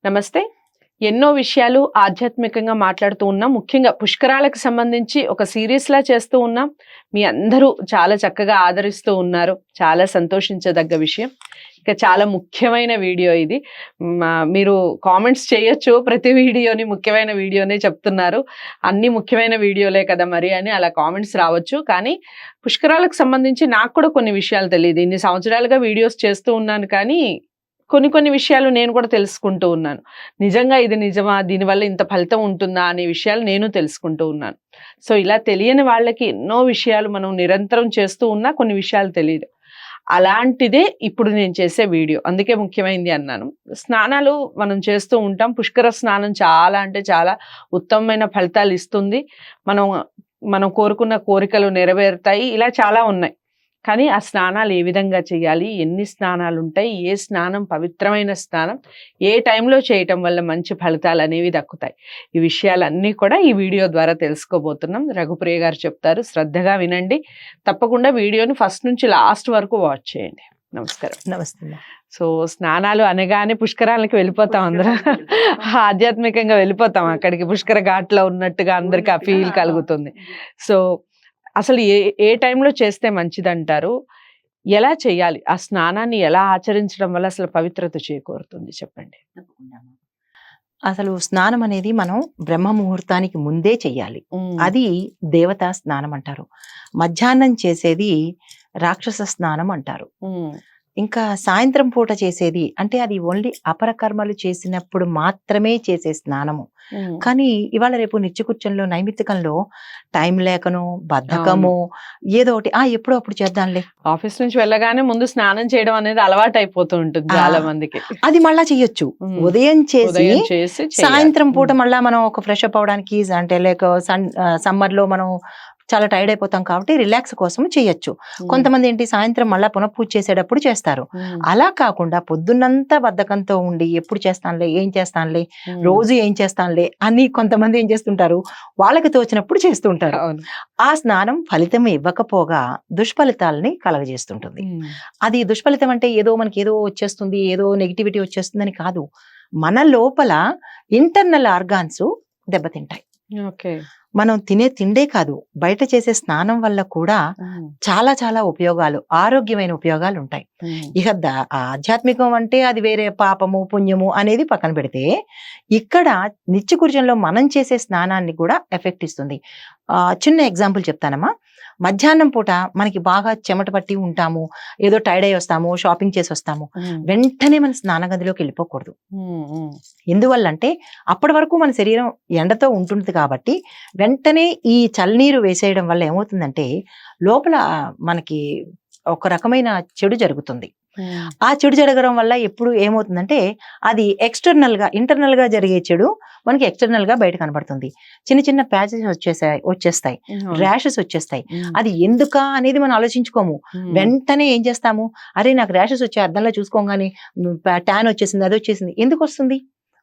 నమస్తే. ఎన్నో విషయాలు ఆధ్యాత్మికంగా మాట్లాడుతూ ఉన్నాం. ముఖ్యంగా పుష్కరాలకు సంబంధించి ఒక సీరీస్‌లా చేస్తూ ఉన్నాం. మీ అందరూ చాలా చక్కగా ఆదరిస్తూ ఉన్నారు. చాలా సంతోషించదగ్గ విషయం. ఇక చాలా ముఖ్యమైన వీడియో ఇది. మీరు కామెంట్స్ చేయొచ్చు. ప్రతి వీడియోని ముఖ్యమైన వీడియోనే చెప్తున్నారు. అన్నీ ముఖ్యమైన వీడియోలే కదా మరి అని అలా కామెంట్స్ రావచ్చు. కానీ పుష్కరాలకు సంబంధించి నాకు కూడా కొన్ని విషయాలు తెలీదు. ఇన్ని సంవత్సరాలుగా వీడియోస్ చేస్తూ ఉన్నాను కానీ కొన్ని విషయాలు నేను కూడా తెలుసుకుంటూ ఉన్నాను. నిజంగా ఇది నిజమా? దీనివల్ల ఇంత ఫలితం ఉంటుందా? అనే విషయాలు నేను తెలుసుకుంటూ ఉన్నాను. సో, ఇలా తెలియని వాళ్ళకి ఎన్నో విషయాలు మనం నిరంతరం చేస్తూ ఉన్నా కొన్ని విషయాలు తెలీదు. అలాంటిదే ఇప్పుడు నేను చేసే వీడియో. అందుకే ముఖ్యమైనది అన్నాను. స్నానాలు మనం చేస్తూ ఉంటాం. పుష్కర స్నానం చాలా అంటే చాలా ఉత్తమమైన ఫలితాలు ఇస్తుంది. మనం కోరుకున్న కోరికలు నెరవేరుతాయి. ఇలా చాలా ఉన్నాయి. కానీ ఆ స్నానాలు ఏ విధంగా చేయాలి? ఎన్ని స్నానాలు ఉంటాయి? ఏ స్నానం పవిత్రమైన స్నానం? ఏ టైంలో చేయటం వల్ల మంచి ఫలితాలు అనేవి దక్కుతాయి? ఈ విషయాలన్నీ కూడా ఈ వీడియో ద్వారా తెలుసుకోబోతున్నాం. రఘుప్రియ గారు చెప్తారు. శ్రద్ధగా వినండి. తప్పకుండా వీడియోని ఫస్ట్ నుంచి లాస్ట్ వరకు వాచ్ చేయండి. నమస్కారం. నమస్తే. సో, స్నానాలు అనగానే పుష్కరాలకి వెళ్ళిపోతాం అందరం. ఆధ్యాత్మికంగా వెళ్ళిపోతాం అక్కడికి. పుష్కర ఘాట్లో ఉన్నట్టుగా అందరికి ఆ ఫీల్ కలుగుతుంది. సో, అసలు ఏ టైంలో చేస్తే మంచిదంటారు? ఎలా చేయాలి? ఆ స్నానాన్ని ఎలా ఆచరించడం వల్ల అసలు పవిత్రత చేకూరుతుంది చెప్పండి? అసలు స్నానం అనేది మనం బ్రహ్మ ముహూర్తానికి ముందే చెయ్యాలి. అది దేవతా స్నానం అంటారు. మధ్యాహ్నం చేసేది రాక్షస స్నానం అంటారు. ఇంకా సాయంత్రం పూట చేసేది అంటే అది ఓన్లీ అపర కర్మలు చేసినప్పుడు మాత్రమే చేసే స్నానము. కానీ ఇవాళ రేపు నిత్యకృత్యంలో నైమిత్తికంలో టైం లేకను బద్ధకము ఏదో ఒకటి ఎప్పుడో అప్పుడు చేద్దాంలే. ఆఫీస్ నుంచి వెళ్ళగానే ముందు స్నానం చేయడం అనేది అలవాటు అయిపోతూ ఉంటుంది చాలా మందికి. అది మళ్ళా చెయ్యొచ్చు. ఉదయం చేసి సాయంత్రం పూట మళ్ళా మనం ఒక ఫ్రెష్ అప్ అవడానికి అంటే లైక్ సమ్మర్ లో మనం చాలా టైర్డ్ అయిపోతాం కాబట్టి రిలాక్స్ కోసం చేయొచ్చు. కొంతమంది ఏంటి సాయంత్రం మళ్ళా పునఃపూజ చేసేటప్పుడు చేస్తారు. అలా కాకుండా పొద్దున్నంతా బద్ధకంతో ఉండి ఎప్పుడు చేస్తానులే, ఏం చేస్తానులే, రోజు ఏం చేస్తానులే అని కొంతమంది ఏం చేస్తుంటారు, వాళ్ళకి తోచినప్పుడు చేస్తుంటారు. ఆ స్నానం ఫలితం ఇవ్వకపోగా దుష్ఫలితాలని కలగజేస్తుంటుంది. అది దుష్ఫలితం అంటే ఏదో మనకి ఏదో వచ్చేస్తుంది, ఏదో నెగిటివిటీ వచ్చేస్తుందని కాదు. మన లోపల ఇంటర్నల్ ఆర్గాన్స్ దెబ్బతింటాయి. మనం తినే తిండే కాదు, బయట చేసే స్నానం వల్ల కూడా చాలా చాలా ఉపయోగాలు, ఆరోగ్యమైన ఉపయోగాలు ఉంటాయి. ఇక ఆధ్యాత్మికం అంటే అది వేరే, పాపము పుణ్యము అనేది పక్కన పెడితే ఇక్కడ నిత్యకృత్యంలో మనం చేసే స్నానాన్ని కూడా ఎఫెక్ట్ ఇస్తుంది. చిన్న ఎగ్జాంపుల్ చెప్తానమ్మా. మధ్యాహ్నం పూట మనకి బాగా చెమట పట్టి ఉంటాము, ఏదో టైర్డ్ అయి వస్తాము, షాపింగ్ చేసి వస్తాము, వెంటనే మన స్నాన గదిలోకి వెళ్ళిపోకూడదు. ఎందువల్లంటే అప్పటి వరకు మన శరీరం ఎండతో ఉంటుంది కాబట్టి వెంటనే ఈ చల్లనీరు వేసేయడం వల్ల ఏమవుతుందంటే లోపల మనకి ఒక రకమైన చెడు జరుగుతుంది. ఆ చెడు జరగడం వల్ల ఎప్పుడు ఏమవుతుందంటే అది ఇంటర్నల్ గా జరిగే చెడు మనకి ఎక్స్టర్నల్ గా బయట కనబడుతుంది. చిన్న చిన్న ప్యాచెస్ వచ్చేస్తాయి, ర్యాషెస్ వచ్చేస్తాయి. అది ఎందుకా అనేది మనం ఆలోచించుకోము. వెంటనే ఏం చేస్తాము, అరే నాకు ర్యాషెస్ వచ్చాయి, అద్దంలో చూసుకోగానే ట్యాన్ వచ్చేసింది, అది వచ్చేసింది. ఎందుకు వస్తుంది?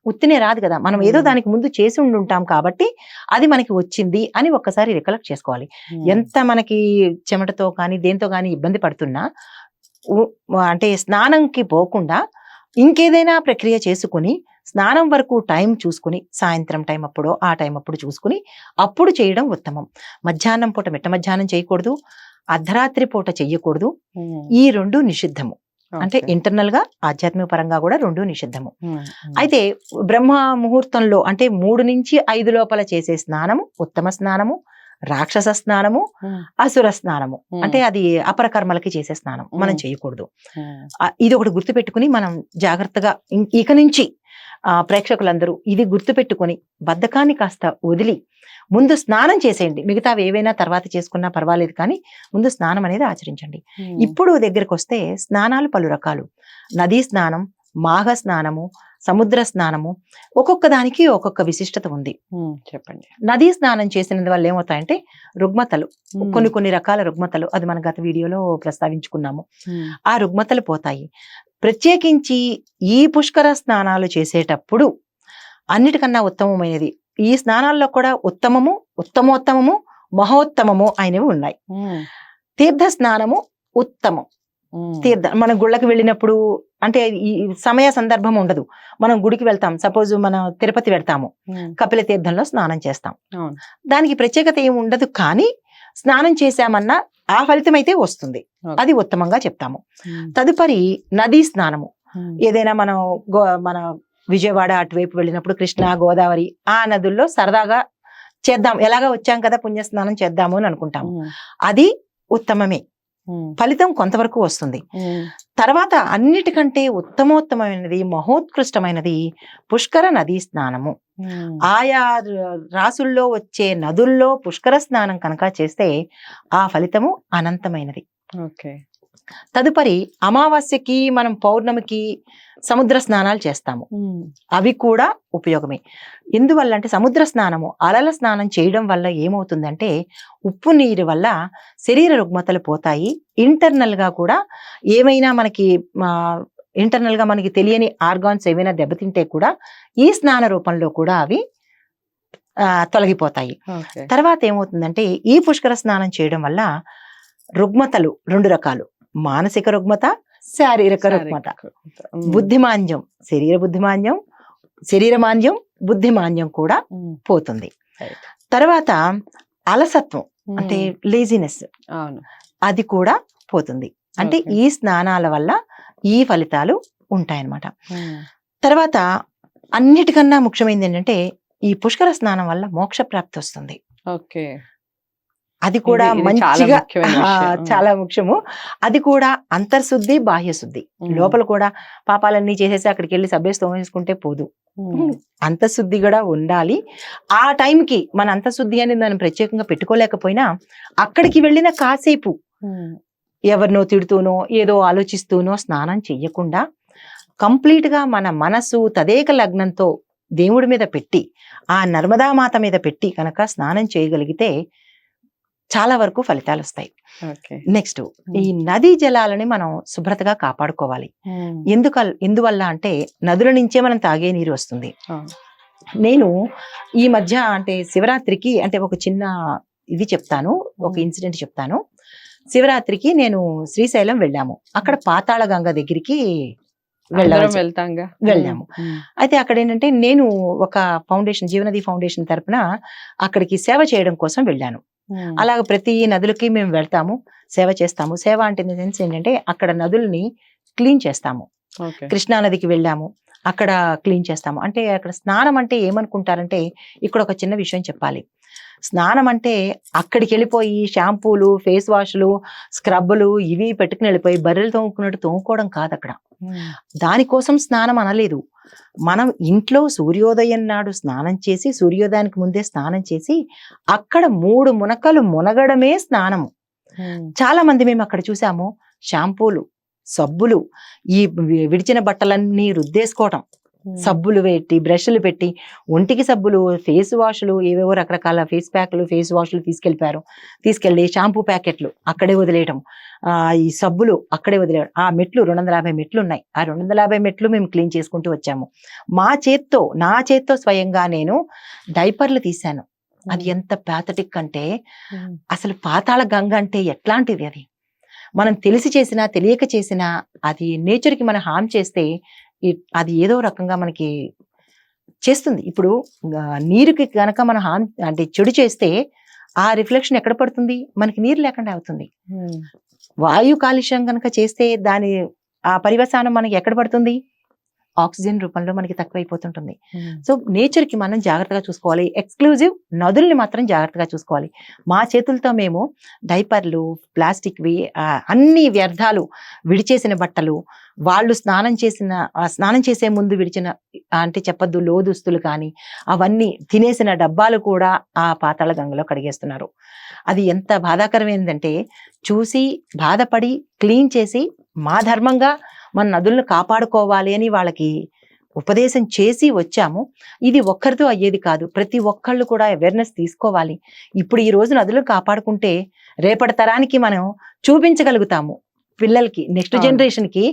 ఉత్తినే రాదు కదా. మనం ఏదో దానికి ముందు చేసి ఉంటాం కాబట్టి అది మనకి వచ్చింది అని ఒక్కసారి రికలెక్ట్ చేసుకోవాలి. ఎంత మనకి చెమటతో కానీ దేంతో కానీ ఇబ్బంది పడుతున్నా అంటే స్నానంకి పోకుండా ఇంకేదైనా ప్రక్రియ చేసుకుని స్నానం వరకు టైం చూసుకుని సాయంత్రం టైం అప్పుడో ఆ టైం అప్పుడు చూసుకుని అప్పుడు చేయడం ఉత్తమం. మధ్యాహ్నం పూట మిట్ట మధ్యాహ్నం చేయకూడదు, అర్ధరాత్రి పూట చెయ్యకూడదు. ఈ రెండు నిషిద్ధము. అంటే ఇంటర్నల్ గా ఆధ్యాత్మిక పరంగా కూడా రెండు నిషిద్ధము. అయితే బ్రహ్మ ముహూర్తంలో అంటే 3 నుంచి 5 లోపల చేసే స్నానము ఉత్తమ స్నానము, రాక్షస స్నానము, అసుర స్నానము అంటే అది అపర కర్మలకి చేసే స్నానం మనం చేయకూడదు. ఇది ఒకటి గుర్తుపెట్టుకుని మనం జాగ్రత్తగా ఇక నుంచి ప్రేక్షకులందరూ ఇది గుర్తుపెట్టుకుని బద్ధకాన్ని కాస్త వదిలి ముందు స్నానం చేసేయండి. మిగతావి ఏవైనా తర్వాత చేసుకున్నా పర్వాలేదు, కానీ ముందు స్నానం అనేది ఆచరించండి. ఇప్పుడు దగ్గరకు వస్తే స్నానాలు పలు రకాలు. నదీ స్నానం, మాఘ స్నానము, సముద్ర స్నానము, ఒక్కొక్క దానికి ఒక్కొక్క విశిష్టత ఉంది. చెప్పండి. నదీ స్నానం చేసిన వల్ల ఏమవుతాయంటే రుగ్మతలు, కొన్ని రకాల రుగ్మతలు, అది మన గత వీడియోలో ప్రస్తావించుకున్నాము. ఆ రుగ్మతలు పోతాయి. ప్రత్యేకించి ఈ పుష్కర స్నానాలు చేసేటప్పుడు అన్నిటికన్నా ఉత్తమమైనది, ఈ స్నానాల్లో కూడా ఉత్తమము, ఉత్తమోత్తమము, మహోత్తమము అయినవి ఉన్నాయి. తీర్థ స్నానము ఉత్తమం, తీర్థం మనం గుళ్ళకి వెళ్ళినప్పుడు అంటే ఈ సమయ సందర్భం ఉండదు, మనం గుడికి వెళ్తాం, సపోజ్ మనం తిరుపతి వెళ్తాము, కపిల తీర్థంలో స్నానం చేస్తాం, దానికి ప్రత్యేకత ఏమి ఉండదు, కానీ స్నానం చేశామన్నా ఆ ఫలితం అయితే వస్తుంది, అది ఉత్తమంగా చెప్తాము. తదుపరి నదీ స్నానము. ఏదైనా మనం మన విజయవాడ అటువైపు వెళ్ళినప్పుడు కృష్ణ గోదావరి ఆ నదుల్లో సరదాగా చేద్దాం, ఎలాగా వచ్చాం కదా పుణ్యస్నానం చేద్దాము అని అనుకుంటాము, అది ఉత్తమమే, ఫలితం కొంతవరకు వస్తుంది. తర్వాత అన్నిటికంటే ఉత్తమోత్తమైనది మహోత్కృష్టమైనది పుష్కర నదీ స్నానము. ఆయా రాసుల్లో వచ్చే నదుల్లో పుష్కర స్నానం కనుక చేస్తే ఆ ఫలితము అనంతమైనది. తదుపరి అమావాస్యకి మనం పౌర్ణమికి సముద్ర స్నానాలు చేస్తాము, అవి కూడా ఉపయోగమే. ఎందువల్ల అంటే సముద్ర స్నానము అలల స్నానం చేయడం వల్ల ఏమవుతుందంటే ఉప్పు నీరు వల్ల శరీర రుగ్మతలు పోతాయి, ఇంటర్నల్ గా కూడా ఏమైనా మనకి ఇంటర్నల్ గా మనకి తెలియని ఆర్గాన్స్ ఏమైనా దెబ్బతింటే కూడా ఈ స్నాన రూపంలో కూడా అవి తొలగిపోతాయి. తర్వాత ఏమవుతుందంటే ఈ పుష్కర స్నానం చేయడం వల్ల రుగ్మతలు 2 రకాలు, మానసిక రుగ్మత, శారీరక రుగ్మత. బుద్ధిమాంద్యం, శరీరమాంద్యం బుద్ధిమాంద్యం కూడా పోతుంది. తర్వాత అలసత్వం అంటే లేజినెస్, అది కూడా పోతుంది. అంటే ఈ స్నానాల వల్ల ఈ ఫలితాలు ఉంటాయన్నమాట. తర్వాత అన్నిటికన్నా ముఖ్యమైనది ఏంటంటే ఈ పుష్కర స్నానం వల్ల మోక్ష ప్రాప్తి వస్తుంది. అది కూడా మంచిగా చాలా ముఖ్యము. అది కూడా అంతర్శుద్ధి బాహ్య శుద్ధి. లోపల కూడా పాపాలన్నీ చేసేసి అక్కడికి వెళ్ళి సభ్యస్తం వేసుకుంటే పోదు, అంతఃశుద్ధి కూడా ఉండాలి. ఆ టైంకి మన అంతఃశుద్ధి అనేది మనం ప్రత్యేకంగా పెట్టుకోలేకపోయినా అక్కడికి వెళ్ళిన కాసేపు ఎవరినో తిడుతూనో ఏదో ఆలోచిస్తూనో స్నానం చెయ్యకుండా కంప్లీట్ గా మన మనసు తదేక లగ్నంతో దేవుడి మీద పెట్టి ఆ నర్మదామాత మీద పెట్టి కనుక స్నానం చేయగలిగితే చాలా వరకు ఫలితాలు వస్తాయి. నెక్స్ట్ ఈ నదీ జలాలని మనం శుభ్రతగా కాపాడుకోవాలి. ఎందువల్ల అంటే నదుల నుంచే మనం తాగే నీరు వస్తుంది. నేను ఈ మధ్య అంటే శివరాత్రికి అంటే ఒక చిన్న ఇది చెప్తాను, ఒక ఇన్సిడెంట్ చెప్తాను. శివరాత్రికి నేను శ్రీశైలం వెళ్ళాము, అక్కడ పాతాళ గంగ దగ్గరికి వెళ్ళాము. అయితే అక్కడ ఏంటంటే నేను ఒక ఫౌండేషన్ జీవనది ఫౌండేషన్ తరపున అక్కడికి సేవ చేయడం కోసం వెళ్ళాను. అలాగ ప్రతి నదులకి మేము వెళ్తాము, సేవ చేస్తాము. సేవ అంటే ఏంటంటే అక్కడ నదుల్ని క్లీన్ చేస్తాము. కృష్ణా నదికి వెళ్ళాము, అక్కడ క్లీన్ చేస్తాము. అంటే అక్కడ స్నానం అంటే ఏమనుకుంటారంటే ఇక్కడ ఒక చిన్న విషయం చెప్పాలి. స్నానం అంటే అక్కడికి వెళ్ళిపోయి షాంపూలు, ఫేస్ వాష్లు, స్క్రబ్బులు ఇవి పెట్టుకుని వెళ్ళిపోయి బర్రెలు తోముకున్నట్టు తోముకోవడం కాదు. అక్కడ దానికోసం స్నానం అనలేదు. మనం ఇంట్లో సూర్యోదయం నాడు స్నానం చేసి సూర్యోదయానికి ముందే స్నానం చేసి అక్కడ 3 మునకలు మునగడమే స్నానము. చాలా మంది మేము అక్కడ చూసాము షాంపూలు, సబ్బులు, ఈ విడిచిన బట్టలన్నీ రుద్దేసుకోవటం, సబ్బులు పెట్టి బ్రష్లు పెట్టి ఒంటికి సబ్బులు, ఫేస్ వాష్లు, ఏవేవో రకరకాల ఫేస్ ప్యాక్లు, ఫేస్ వాష్లు తీసుకెళ్ళి షాంపూ ప్యాకెట్లు అక్కడే వదిలేయటం, ఈ సబ్బులు అక్కడే వదిలేయడం. ఆ మెట్లు 250 మెట్లు ఉన్నాయి, ఆ 250 మెట్లు మేము క్లీన్ చేసుకుంటూ వచ్చాము. నా చేత్తో స్వయంగా నేను డైపర్లు తీశాను. అది ఎంత ప్యాథటిక్ అంటే అసలు పాతాళ గంగ అంటే ఎట్లాంటిది అది. మనం తెలిసి చేసినా తెలియక చేసినా అది నేచర్కి మనం హామ్ చేస్తే అది ఏదో రకంగా మనకి చేస్తుంది. ఇప్పుడు నీరుకి కనుక మనం హామ్ అంటే చెడు చేస్తే ఆ రిఫ్లెక్షన్ ఎక్కడ పడుతుంది, మనకి నీరు లేకుండా అవుతుంది. వాయు కాలుష్యం కనుక చేస్తే దాని ఆ పరివసానం మనకి ఎక్కడ పడుతుంది, ఆక్సిజన్ రూపంలో మనకి తక్కువైపోతుంటుంది. సో నేచర్ కి మనం జాగ్రత్తగా చూసుకోవాలి. ఎక్స్క్లూజివ్ నదుల్ని మాత్రం జాగ్రత్తగా చూసుకోవాలి. మా చేతులతో మేము డైపర్లు, ప్లాస్టిక్వి, అన్ని వ్యర్థాలు, విడిచేసిన బట్టలు, వాళ్ళు స్నానం చేసే ముందు విడిచిన అంటే చెప్పద్దు లోదుస్తులు కానీ అవన్నీ తినేసిన డబ్బాలు కూడా ఆ పాతాళ గంగలో కడిగేస్తున్నారు. అది ఎంత బాధాకరమైందంటే చూసి బాధపడి క్లీన్ చేసి మా ధర్మంగా మన నదులను కాపాడుకోవాలి అని వాళ్ళకి ఉపదేశం చేసి వచ్చాము. ఇది ఒక్కరితో అయ్యేది కాదు, ప్రతి ఒక్కళ్ళు కూడా అవేర్నెస్ తీసుకోవాలి. ఇప్పుడు ఈ రోజు నదులను కాపాడుకుంటే రేపటి తరానికి మనం చూపించగలుగుతాము, పిల్లలకి నెక్స్ట్ జనరేషన్ కి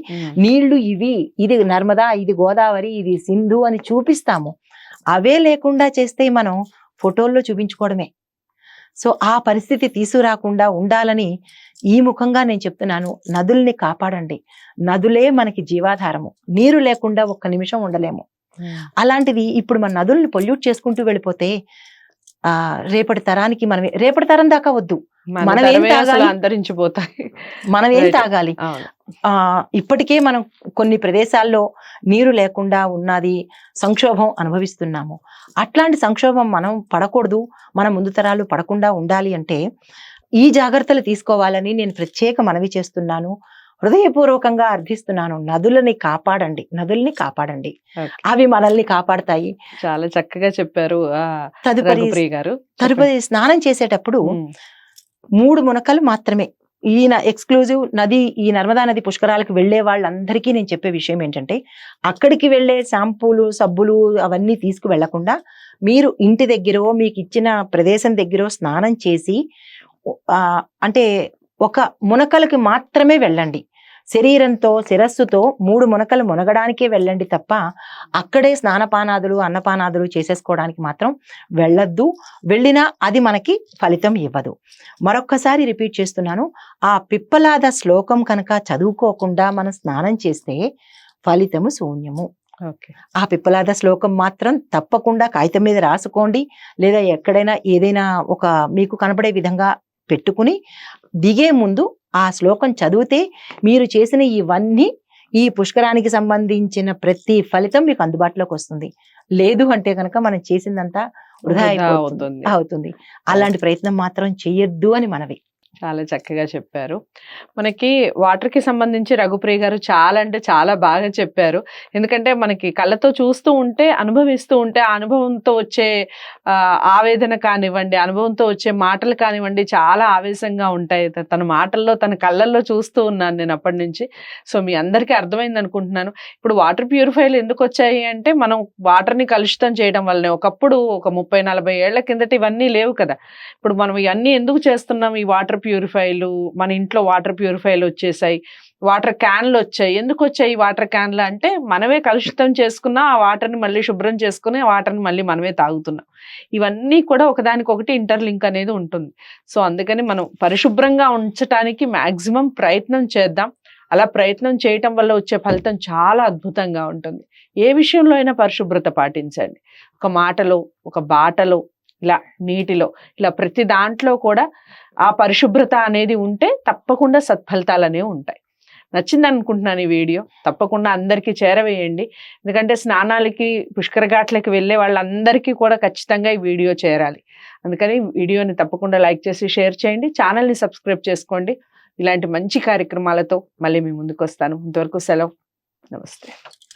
నీళ్లు ఇది నర్మదా, ఇది గోదావరి, ఇది సింధు అని చూపిస్తాము. అవే లేకుండా చేస్తే మనం ఫోటోల్లో చూపించుకోవడమే. సో ఆ పరిస్థితి తీసుకురాకుండా ఉండాలని ఈ ముఖంగా నేను చెప్తున్నాను, నదుల్ని కాపాడండి. నదులే మనకి జీవాధారము. నీరు లేకుండా ఒక్క నిమిషం ఉండలేము. అలాంటిది ఇప్పుడు మన నదుల్ని పొల్యూట్ చేసుకుంటూ వెళ్ళిపోతే రేపటి తరానికి రేపటి తరం దాకా వద్దు, మనం ఏం తాగాలి, అంతరించిపోతాయి. మనం ఏం తాగాలి. ఇప్పటికే మనం కొన్ని ప్రదేశాల్లో నీరు లేకుండా ఉన్నది, సంక్షోభం అనుభవిస్తున్నాము. అట్లాంటి సంక్షోభం మనం పడకూడదు, మన ముందు తరాలు పడకుండా ఉండాలి అంటే ఈ జాగ్రత్తలు తీసుకోవాలని నేను ప్రత్యేక మనవి చేస్తున్నాను. హృదయపూర్వకంగా అర్థిస్తున్నాను. నదులని కాపాడండి, నదుల్ని కాపాడండి, అవి మనల్ని కాపాడతాయి. చాలా చక్కగా చెప్పారు. తదుపరి స్నానం చేసేటప్పుడు 3 మునకలు మాత్రమే. ఈయన ఎక్స్క్లూజివ్ నది, ఈ నర్మదా నది పుష్కరాలకు వెళ్లే వాళ్ళందరికీ నేను చెప్పే విషయం ఏంటంటే, అక్కడికి వెళ్లే షాంపూలు, సబ్బులు అవన్నీ తీసుకు వెళ్లకుండా మీరు ఇంటి దగ్గరో మీకు ఇచ్చిన ప్రదేశం దగ్గర స్నానం చేసి అంటే ఒక మునకలకి మాత్రమే వెళ్ళండి. శరీరంతో, శిరస్సుతో 3 మునకలు మునగడానికే వెళ్ళండి తప్ప అక్కడే స్నానపానాదులు, అన్నపానాదులు చేసేసుకోవడానికి మాత్రం వెళ్ళొద్దు. వెళ్ళినా అది మనకి ఫలితం ఇవ్వదు. మరొక్కసారి రిపీట్ చేస్తున్నాను, ఆ పిప్పలాద శ్లోకం కనుక చదువుకోకుండా మనం స్నానం చేస్తే ఫలితము శూన్యము. ఆ పిప్పలాద శ్లోకం మాత్రం తప్పకుండా కాగితం మీద రాసుకోండి, లేదా ఎక్కడైనా ఏదైనా ఒక మీకు కనపడే విధంగా పెట్టుకుని దిగే ముందు ఆ శ్లోకం చదివితే మీరు చేసిన ఇవన్నీ, ఈ పుష్కరానికి సంబంధించిన ప్రతి ఫలితం మీకు అందుబాటులోకి వస్తుంది. లేదు అంటే కనుక మనం చేసిందంతా వృధా అవుతుంది. అలాంటి ప్రయత్నం మాత్రం చెయ్యొద్దు అని మనవి. చాలా చక్కగా చెప్పారు. మనకి వాటర్ కి సంబంధించి రఘుప్రియ గారు చాలా అంటే చాలా బాగా చెప్పారు. ఎందుకంటే మనకి కళ్ళతో చూస్తూ ఉంటే, అనుభవిస్తూ ఉంటే, ఆ అనుభవంతో వచ్చే ఆవేదన కానివ్వండి, అనుభవంతో వచ్చే మాటలు కానివ్వండి, చాలా ఆవేశంగా ఉంటాయి. తన మాటల్లో, తన కళ్ళల్లో చూస్తూ ఉన్నాను నేను అప్పటి నుంచి. సో మీ అందరికీ అర్థమైంది అనుకుంటున్నాను. ఇప్పుడు వాటర్ ప్యూరిఫైర్లు ఎందుకు వచ్చాయి అంటే, మనం వాటర్ని కలుషితం చేయడం వల్లనే. ఒకప్పుడు ఒక 30-40 ఏళ్ల కిందట ఇవన్నీ లేవు కదా. ఇప్పుడు మనం ఇవన్నీ ఎందుకు చేస్తున్నాం? ఈ వాటర్ ప్యూరిఫైర్లు, మన ఇంట్లో వాటర్ ప్యూరిఫైర్లు వచ్చేసాయి, వాటర్ క్యాన్లు వచ్చాయి. ఎందుకు వచ్చాయి వాటర్ క్యాన్లు అంటే, మనమే కలుషితం చేసుకున్న ఆ వాటర్ని మళ్ళీ శుభ్రం చేసుకుని ఆ వాటర్ని మళ్ళీ మనమే తాగుతున్నాం. ఇవన్నీ కూడా ఒకదానికొకటి ఇంటర్లింక్ అనేది ఉంటుంది. సో అందుకని మనం పరిశుభ్రంగా ఉంచడానికి మాక్సిమం ప్రయత్నం చేద్దాం. అలా ప్రయత్నం చేయటం వల్ల వచ్చే ఫలితం చాలా అద్భుతంగా ఉంటుంది. ఏ విషయంలో అయినా పరిశుభ్రత పాటించండి. ఒక మాటలో, ఒక బాటలో, ఇలా నీటిలో, ఇలా ప్రతి దాంట్లో కూడా ఆ పరిశుభ్రత అనేది ఉంటే తప్పకుండా సత్ఫలితాలు అనేవి ఉంటాయి. నచ్చింది అనుకుంటున్నాను ఈ వీడియో. తప్పకుండా అందరికీ చేరవేయండి. ఎందుకంటే స్నానాలకి, పుష్కర ఘాట్లకి వెళ్ళే వాళ్ళందరికీ కూడా ఖచ్చితంగా ఈ వీడియో చేరాలి. అందుకని వీడియోని తప్పకుండా లైక్ చేసి షేర్ చేయండి. ఛానల్ని సబ్స్క్రైబ్ చేసుకోండి. ఇలాంటి మంచి కార్యక్రమాలతో మళ్ళీ మీ ముందుకు వస్తాను. ఇంతవరకు సెలవు. నమస్తే.